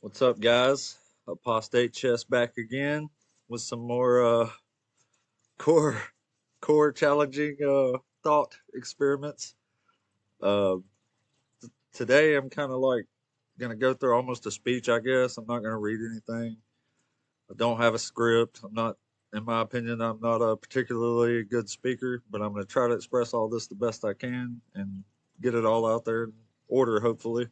What's up, guys? Apostate Chess back again with some more core core challenging thought experiments. Uh, Today, I'm kind of like gonna go through almost a speech. I guess I'm not gonna read anything. I don't have a script. I'm not, in my opinion, I'm not a particularly good speaker, but I'm gonna try to express all this the best I can and get it all out there in order, hopefully.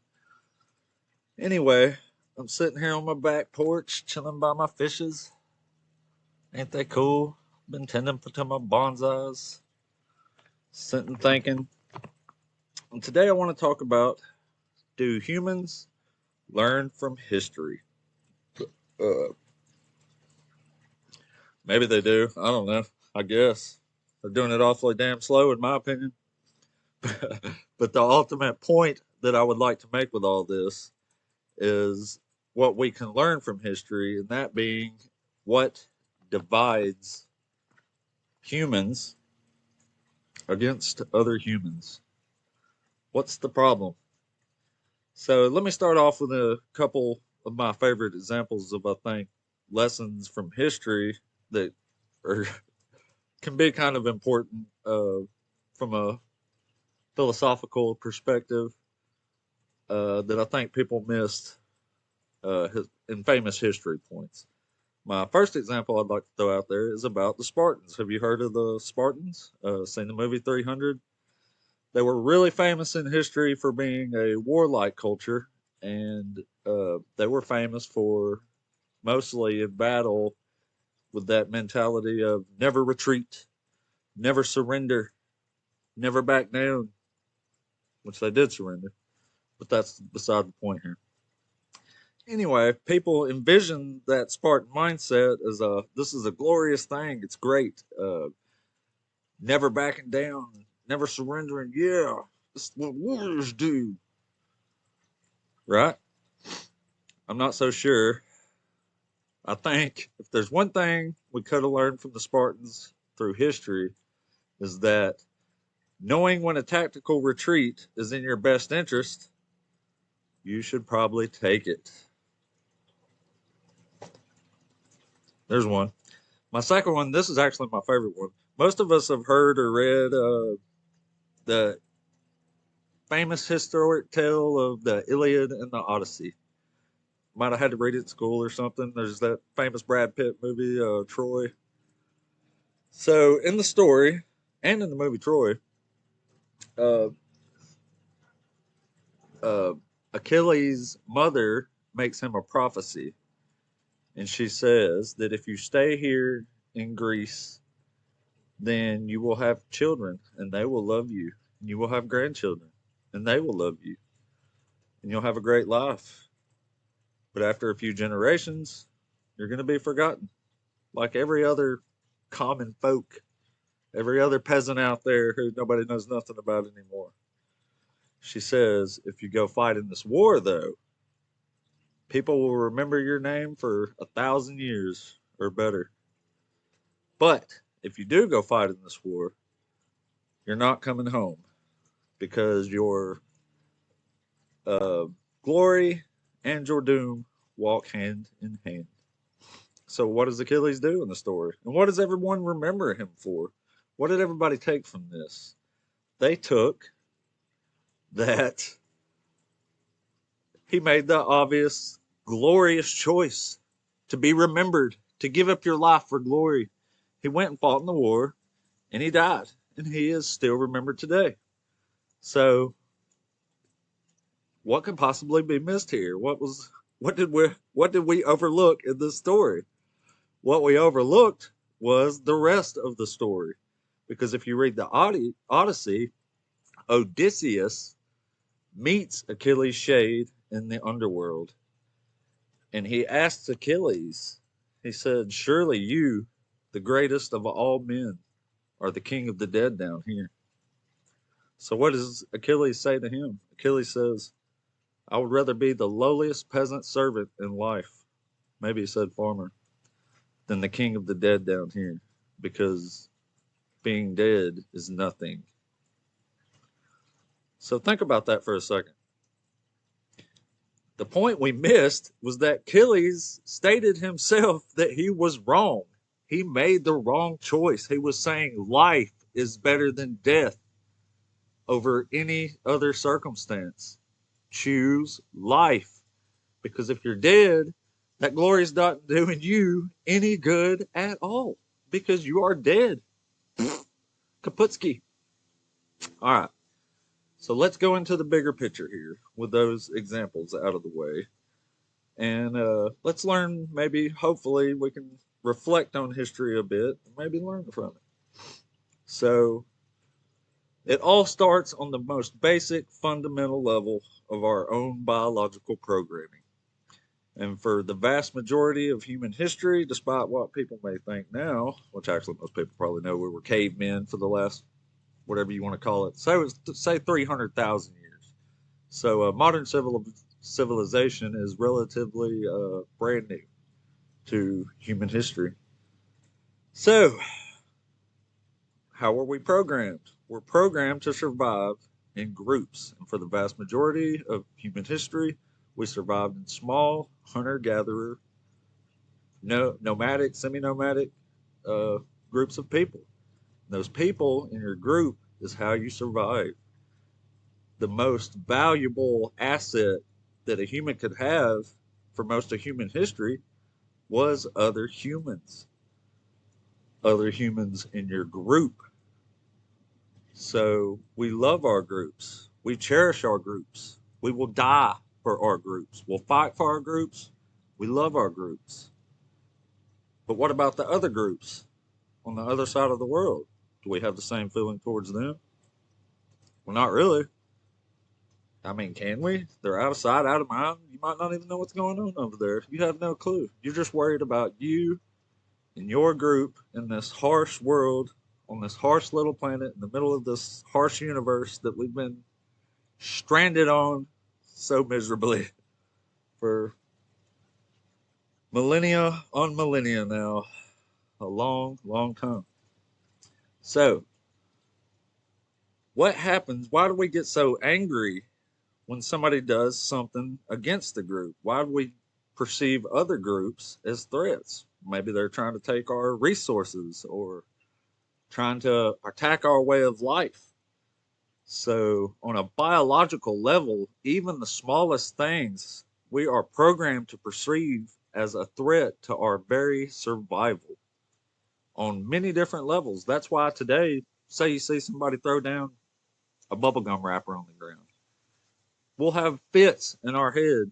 Anyway, I'm sitting here on my back porch, chilling by my fishes. Ain't they cool? Been tending to my bonsais, sitting thinking. And today I want to talk about, do humans learn from history? Uh, Maybe they do. I don't know. I guess. They're doing it awfully damn slow, in my opinion. But the ultimate point that I would like to make with all this is what we can learn from history, and that being what divides humans against other humans. What's the problem? So let me start off with a couple of my favorite examples of, I think, lessons from history that are can be kind of important from a philosophical perspective that I think people missed in famous history points. My first example I'd like to throw out there is about the Spartans. Have you heard of the Spartans? Seen the movie 300? They were really famous in history for being a warlike culture, and they were famous for mostly in battle with that mentality of never retreat, never surrender, never back down, which they did surrender, but that's beside the point here. Anyway, people envision that Spartan mindset as this is a glorious thing. It's great. Never backing down, never surrendering. Yeah, this is what warriors do, right? I'm not so sure. I think if there's one thing we could have learned from the Spartans through history is that knowing when a tactical retreat is in your best interest, you should probably take it. There's one. My second one, this is actually my favorite one. Most of us have heard or read the famous historic tale of the Iliad and the Odyssey. Might have had to read it in school or something. There's that famous Brad Pitt movie, Troy. So in the story and in the movie Troy, uh, uh, Achilles' mother makes him a prophecy, and she says that if you stay here in Greece, then you will have children, and they will love you, and you will have grandchildren, and they will love you, and you'll have a great life. But after a few generations, you're going to be forgotten, like every other common folk, every other peasant out there who nobody knows nothing about anymore. She says, if you go fight in this war, though, people will remember your name for 1,000 years or better. But if you do go fight in this war, you're not coming home because your uh, glory and your doom walk hand in hand. So, what does Achilles do in the story? And what does everyone remember him for? What did everybody take from this? They took that he made the obvious, glorious choice to be remembered, to give up your life for glory. He went and fought in the war, and he died, and he is still remembered today. So, what could possibly be missed here? What did we overlook in this story? What we overlooked was the rest of the story, because if you read the Odyssey, Odysseus meets Achilles' shade in the underworld, and he asks Achilles, he said, surely you, the greatest of all men, are the king of the dead down here. So what does Achilles say to him? Achilles says, I would rather be the lowliest peasant servant in life, maybe he said farmer, than the king of the dead down here, because being dead is nothing. So think about that for a second. The point we missed was that Achilles stated himself that he was wrong. He made the wrong choice. He was saying life is better than death over any other circumstance. Choose life. Because if you're dead, that glory is not doing you any good at all. Because you are dead. Kaputski. All right. So let's go into the bigger picture here with those examples out of the way. And let's learn, maybe, hopefully, we can reflect on history a bit and maybe learn from it. So it all starts on the most basic, fundamental level of our own biological programming. And for the vast majority of human history, despite what people may think now, which actually most people probably know we were cavemen for the last, whatever you want to call it, say 300,000 years. So modern civilization is relatively brand new to human history. So, how are we programmed? We're programmed to survive in groups. And for the vast majority of human history, we survived in small hunter gatherer, nomadic, semi nomadic uh, groups of people. Those people in your group is how you survive. The most valuable asset that a human could have for most of human history was other humans in your group. So we love our groups. We cherish our groups. We will die for our groups. We'll fight for our groups. We love our groups. But what about the other groups on the other side of the world? Do we have the same feeling towards them? Well, not really. I mean, can we? They're out of sight, out of mind. You might not even know what's going on over there. You have no clue. You're just worried about you and your group in this harsh world, on this harsh little planet, in the middle of this harsh universe that we've been stranded on so miserably for millennia on millennia now. A long, long time. So, what happens? Why do we get so angry when somebody does something against the group? Why do we perceive other groups as threats? Maybe they're trying to take our resources or trying to attack our way of life. So, on a biological level, even the smallest things we are programmed to perceive as a threat to our very survival on many different levels. That's why today, say you see somebody throw down a bubblegum wrapper on the ground, we'll have fits in our head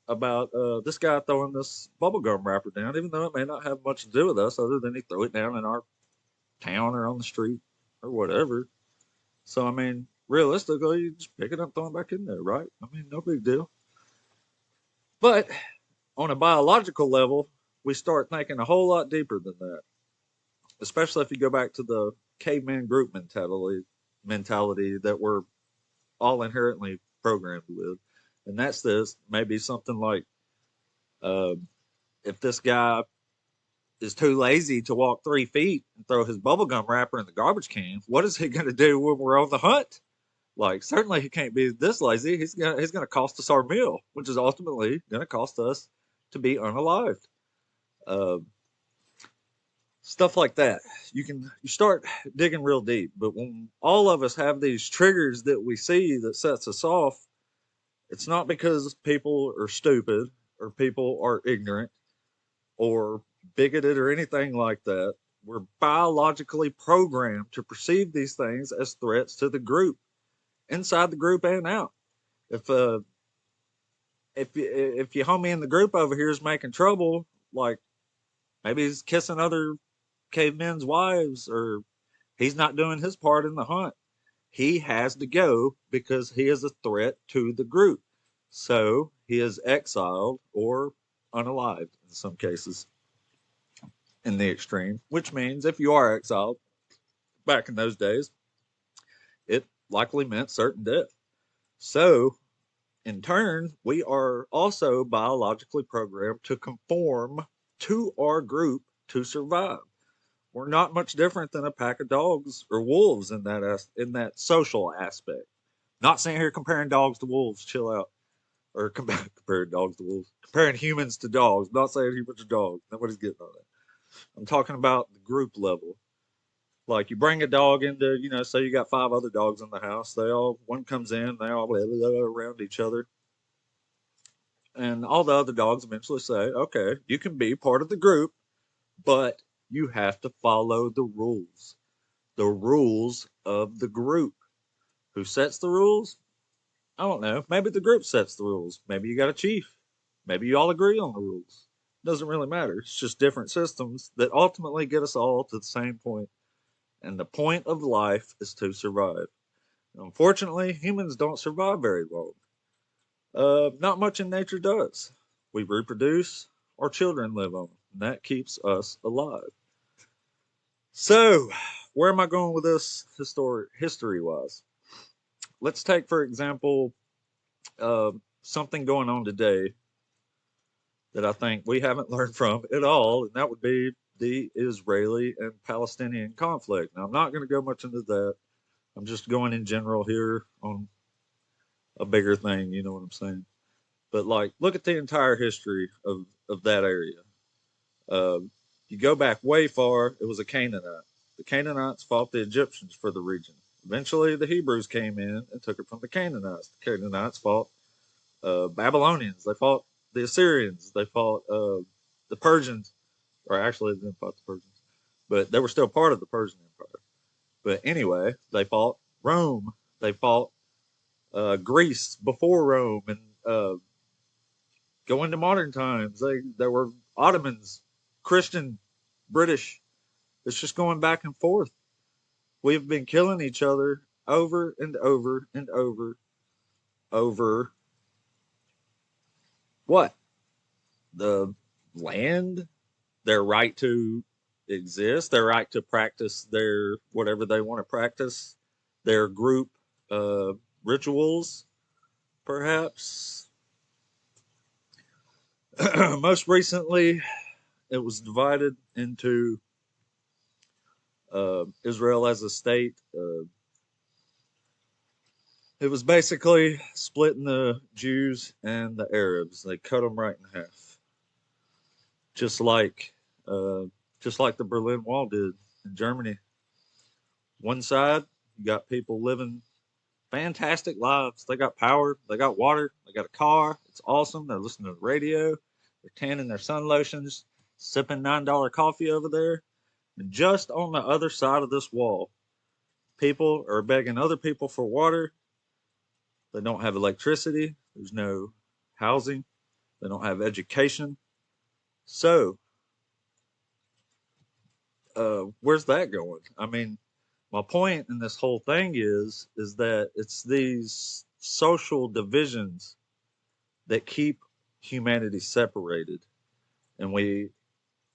about this guy throwing this bubblegum wrapper down, even though it may not have much to do with us other than he threw it down in our town or on the street or whatever. So, I mean, realistically, you just pick it up, throw it back in there, right? I mean, no big deal. But on a biological level, we start thinking a whole lot deeper than that, especially if you go back to the caveman group mentality that we're all inherently programmed with. And that's this maybe something like uh, if this guy is too lazy to walk 3 feet and throw his bubblegum wrapper in the garbage can, what is he going to do when we're on the hunt? Like, certainly he can't be this lazy. He's gonna cost us our meal, which is ultimately gonna cost us to be unalived. Uh, Stuff like that. You start digging real deep, but when all of us have these triggers that we see that sets us off, it's not because people are stupid or people are ignorant or bigoted or anything like that. We're biologically programmed to perceive these things as threats to the group, inside the group and out. If uh, if your homie in the group over here is making trouble, like maybe he's kissing other cavemen's wives, or he's not doing his part in the hunt, he has to go because he is a threat to the group. So he is exiled or unalived in some cases, in the extreme. Which means if you are exiled back in those days, it likely meant certain death. So in turn, we are also biologically programmed to conform to our group to survive. We're not much different than a pack of dogs or wolves in that social aspect. Not sitting here comparing dogs to wolves. Chill out. or comparing dogs to wolves, comparing humans to dogs. I'm not saying humans to dogs. Nobody's getting on that. I'm talking about the group level. Like you bring a dog into, say you got 5 other dogs in the house. One comes in, they all blah, blah, blah, around each other. And all the other dogs eventually say, okay, you can be part of the group, but you have to follow the rules. The rules of the group. Who sets the rules? I don't know. Maybe the group sets the rules. Maybe you got a chief. Maybe you all agree on the rules. Doesn't really matter. It's just different systems that ultimately get us all to the same point. And the point of life is to survive. Unfortunately, humans don't survive very long. Not much in nature does. We reproduce, our children live on, and that keeps us alive. So, where am I going with this history wise? Let's take, for example, something going on today that I think we haven't learned from at all, and that would be the Israeli and Palestinian conflict. Now, I'm not going to go much into that. I'm just going in general here on a bigger thing, you know what I'm saying? But like, look at the entire history of that area. Uh, you go back way far, it was a Canaanite. The Canaanites fought the Egyptians for the region. Eventually, the Hebrews came in and took it from the Canaanites. The Canaanites fought Babylonians. They fought the Assyrians. They fought the Persians, or actually, they didn't fight the Persians, but they were still part of the Persian Empire. But anyway, they fought Rome. They fought Greece before Rome, and go into modern times. There were Ottomans, Christian, British. It's just going back and forth. We've been killing each other over and over and over what? The land, their right to exist, their right to practice their whatever they want to practice, their group uh, rituals, perhaps. Most recently, it was divided into Israel as a state. It was basically splitting the Jews and the Arabs. They cut them right in half, just like uh, just like the Berlin Wall did in Germany. One side, you got people living fantastic lives. They got power, they got water, they got a car. It's awesome. They're listening to the radio, they're tanning their sun lotions, sipping $9 coffee over there. And just on the other side of this wall, people are begging other people for water. They don't have electricity. There's no housing. They don't have education. So, where's that going? I mean, my point in this whole thing is that it's these social divisions that keep humanity separated, and we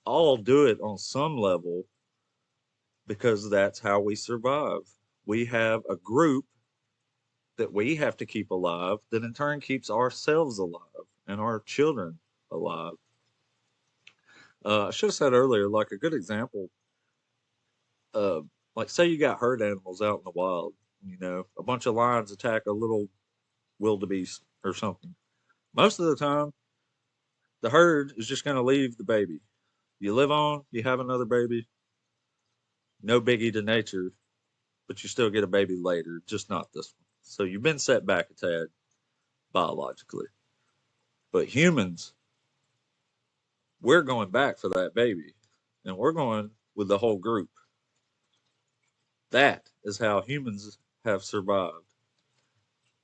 all do it on some level because that's how we survive. We have a group that we have to keep alive that in turn keeps ourselves alive and our children alive. I should have said earlier, like a good example, uh, like say you got herd animals out in the wild, a bunch of lions attack a little wildebeest or something. Most of the time, the herd is just going to leave the baby. You live on, you have another baby, no biggie to nature, but you still get a baby later, just not this one. So you've been set back a tad biologically. But humans, we're going back for that baby, and we're going with the whole group. That is how humans have survived,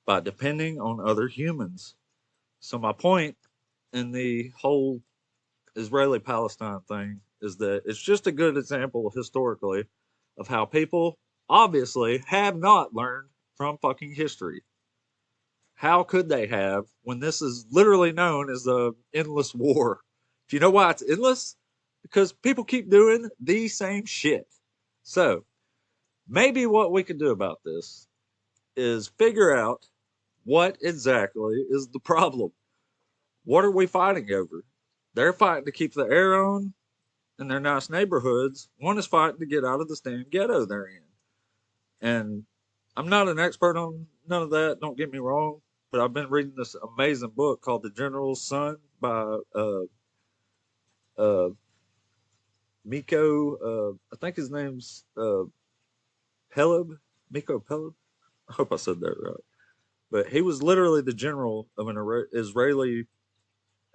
by depending on other humans. So, my point in the whole Israeli Palestine thing is that it's just a good example historically of how people obviously have not learned from fucking history. How could they have when this is literally known as the endless war? Do you know why it's endless? Because people keep doing the same shit. So, maybe what we could do about this is figure out what exactly is the problem. What are we fighting over? They're fighting to keep the air on in their nice neighborhoods. One is fighting to get out of the damn ghetto they're in. And I'm not an expert on none of that, don't get me wrong. but I've been reading this amazing book called The General's Son by uh, Miko. I think his name's Peleb. Miko Peleb. I hope I said that right. But he was literally the general of an Israeli.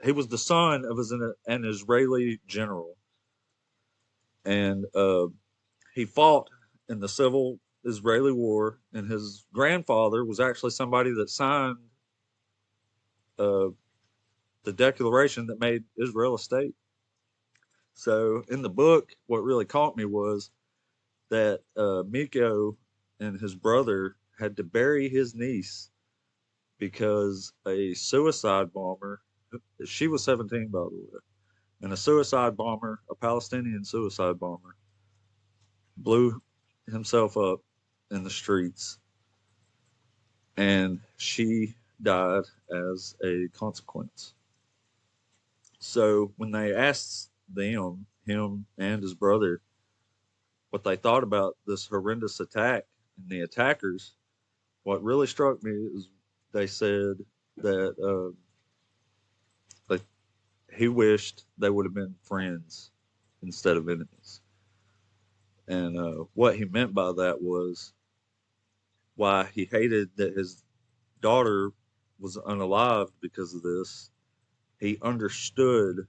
He was the son of an Israeli general, and he fought in the civil Israeli war. And his grandfather was actually somebody that signed uh, the declaration that made Israel a state. So in the book, what really caught me was that Miko and his brother had to bury his niece because a suicide bomber, she was 17, by the way, and a suicide bomber, a Palestinian suicide bomber, blew himself up in the streets, and she died as a consequence. So when they asked him and his brother, what they thought about this horrendous attack and the attackers, what really struck me is they said that like he wished they would have been friends instead of enemies. And what he meant by that was why he hated that his daughter was unalived because of this. He understood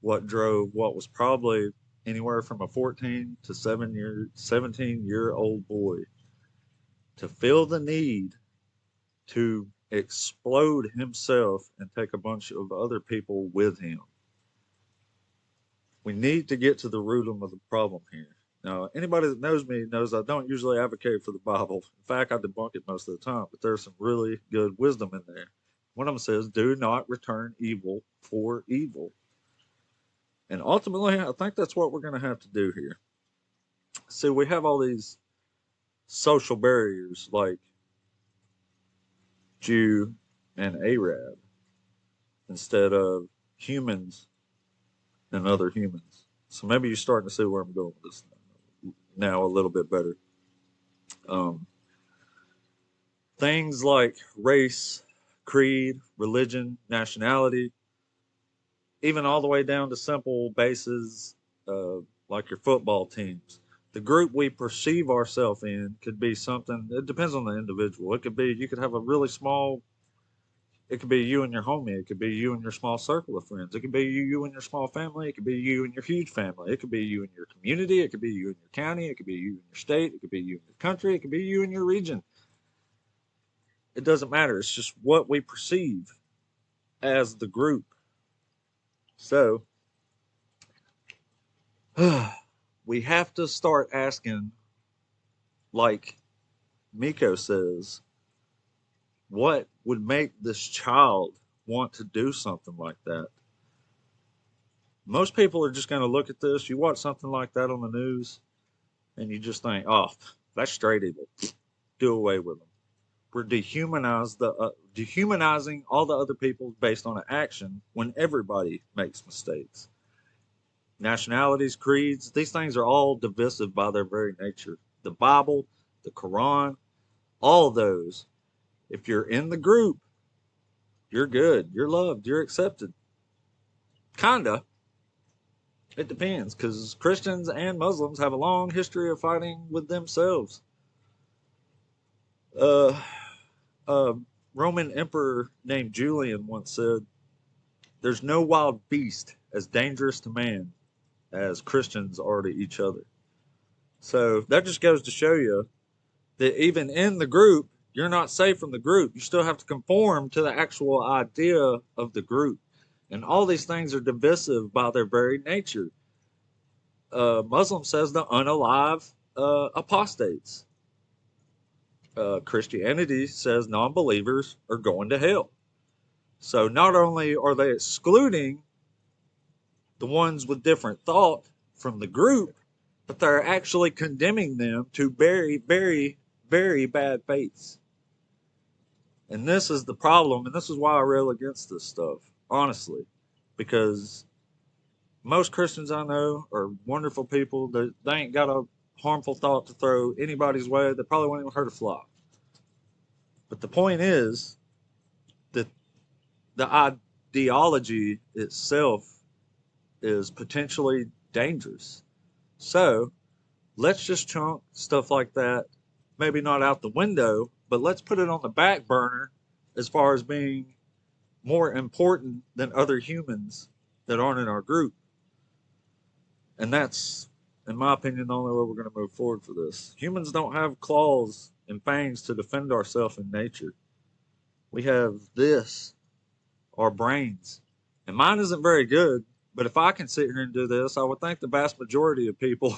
what drove what was probably anywhere from a 14 to 17-year-old boy to feel the need to explode himself and take a bunch of other people with him. We need to get to the root of the problem here. Now, anybody that knows me knows I don't usually advocate for the Bible. In fact, I debunk it most of the time, but there's some really good wisdom in there. One of them says, do not return evil for evil. And ultimately, I think that's what we're going to have to do here. See, we have all these social barriers like Jew and Arab instead of humans and other humans. So maybe you're starting to see where I'm going with this now a little bit better. Um, Things like race, creed, religion, nationality, even all the way down to simple bases like your football teams. The group we perceive ourselves in could be something, it depends on the individual. It could be, you could have a really small, it could be you and your homie. It could be you and your small circle of friends. It could be you and your small family. It could be you and your huge family. It could be you and your community. It could be you and your county. It could be you and your state. It could be you and your country. It could be you and your region. It doesn't matter. It's just what we perceive as the group. So we have to start asking, like Miko says, what would make this child want to do something like that? Most people are just going to look at this. You watch something like that on the news, and you just think, oh, that's straight evil. Do away with them. We're dehumanizing all the other people based on an action when everybody makes mistakes. Nationalities, creeds, these things are all divisive by their very nature. The Bible, the Quran, all of those. If you're in the group, you're good, you're loved, you're accepted. Kinda. It depends, because Christians and Muslims have a long history of fighting with themselves. Uh, a Roman emperor named Julian once said, there's no wild beast as dangerous to man as Christians are to each other. So that just goes to show you that even in the group, you're not safe from the group. You still have to conform to the actual idea of the group. And all these things are divisive by their very nature. Muslim says the unalive apostates. Christianity says non believers are going to hell. So not only are they excluding the ones with different thought from the group, but they're actually condemning them to very, very, very bad faiths. And this is the problem, and this is why I rail against this stuff, honestly, because most Christians I know are wonderful people. They ain't got a harmful thought to throw anybody's way. They probably won't even hurt a fly. But the point is, the ideology itself is potentially dangerous. So let's just chunk stuff like that, maybe not out the window, but let's put it on the back burner as far as being more important than other humans that aren't in our group. And that's, in my opinion, the only way we're going to move forward for this. Humans don't have claws and fangs to defend ourselves in nature. We have this, our brains. And mine isn't very good, but if I can sit here and do this, I would think the vast majority of people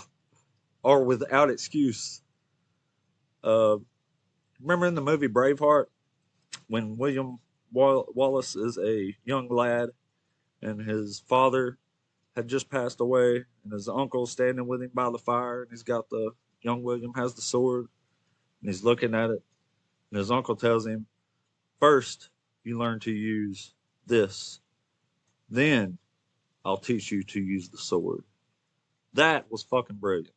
are without excuse. Uh, Remember in the movie Braveheart when William Wallace is a young lad and his father had just passed away and his uncle's standing with him by the fire and he's got the young William has the sword and he's looking at it and his uncle tells him, first you learn to use this, then I'll teach you to use the sword. That was fucking brilliant.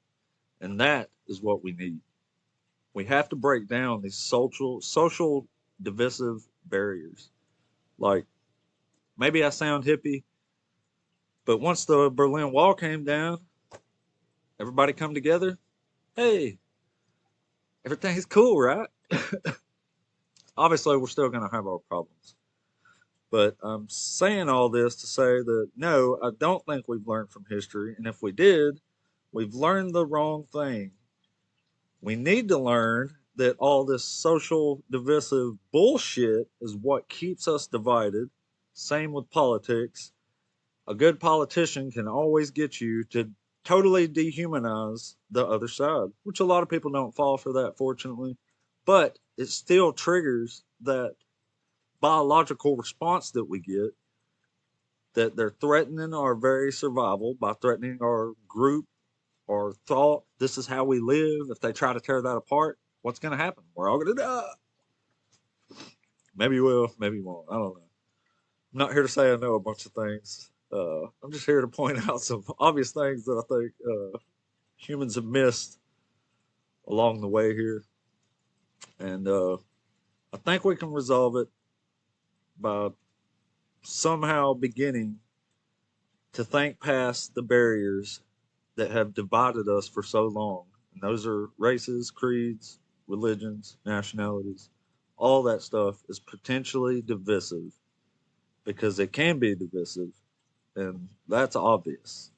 And that is what we need. We have to break down these social divisive barriers. Like, maybe I sound hippie, but once the Berlin Wall came down, everybody come together. Hey, everything's cool, right? Obviously, we're still going to have our problems. But I'm saying all this to say that no, I don't think we've learned from history. And if we did, we've learned the wrong thing. We need to learn that all this social divisive bullshit is what keeps us divided. Same with politics. A good politician can always get you to totally dehumanize the other side, which a lot of people don't fall for that, fortunately. But it still triggers that biological response that we get, that they're threatening our very survival by threatening our group, our thought. This is how we live. If they try to tear that apart, what's going to happen? We're all going to die. Maybe you will, maybe you won't. I don't know. I'm not here to say I know a bunch of things. I'm just here to point out some obvious things that I think humans have missed along the way here. And I think we can resolve it by somehow beginning to think past the barriers that have divided us for so long. And those are races, creeds, religions, nationalities. All that stuff is potentially divisive because it can be divisive, and that's obvious.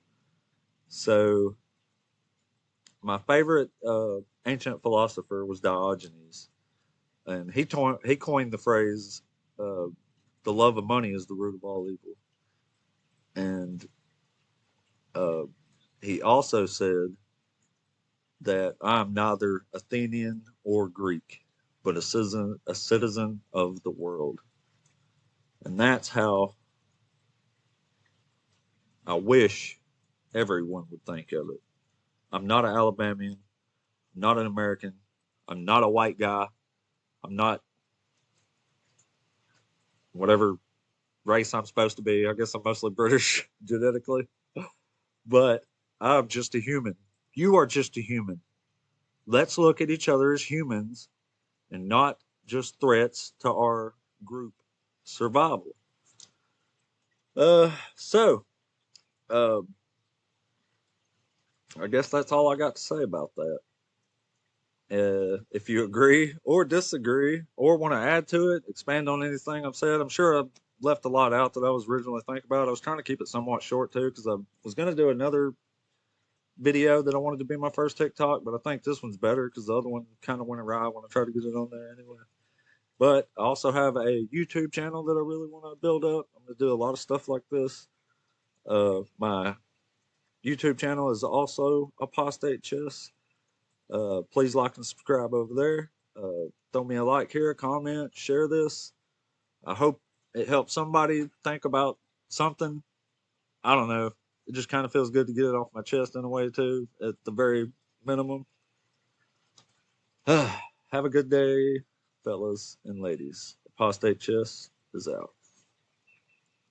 So, my favorite ancient philosopher was Diogenes, and he coined the phrase, uh, "The love of money is the root of all evil." And uh, he also said that I'm neither Athenian or Greek, but a citizen of the world. And that's how I wish everyone would think of it. I'm not an Alabamian, I'm not an American, I'm not a white guy, I'm not whatever race I'm supposed to be. I guess I'm mostly British genetically, but I'm just a human. You are just a human. Let's look at each other as humans and not just threats to our group survival. So uh, I guess that's all I got to say about that. If you agree or disagree or want to add to it, expand on anything I've said, I'm sure I've left a lot out that I was originally thinking about. I was trying to keep it somewhat short too because I was going to do another video that I wanted to be my first TikTok, but I think this one's better because the other one kind of went awry when I tried to get it on there anyway. But I also have a YouTube channel that I really want to build up. I'm going to do a lot of stuff like this. My YouTube channel is also Apostate Chess. Please like and subscribe over there. Throw me a like here, comment, share this. I hope it helps somebody think about something. I don't know. It just kind of feels good to get it off my chest in a way, too, at the very minimum. Have a good day, fellas and ladies. Apostate Chess is out.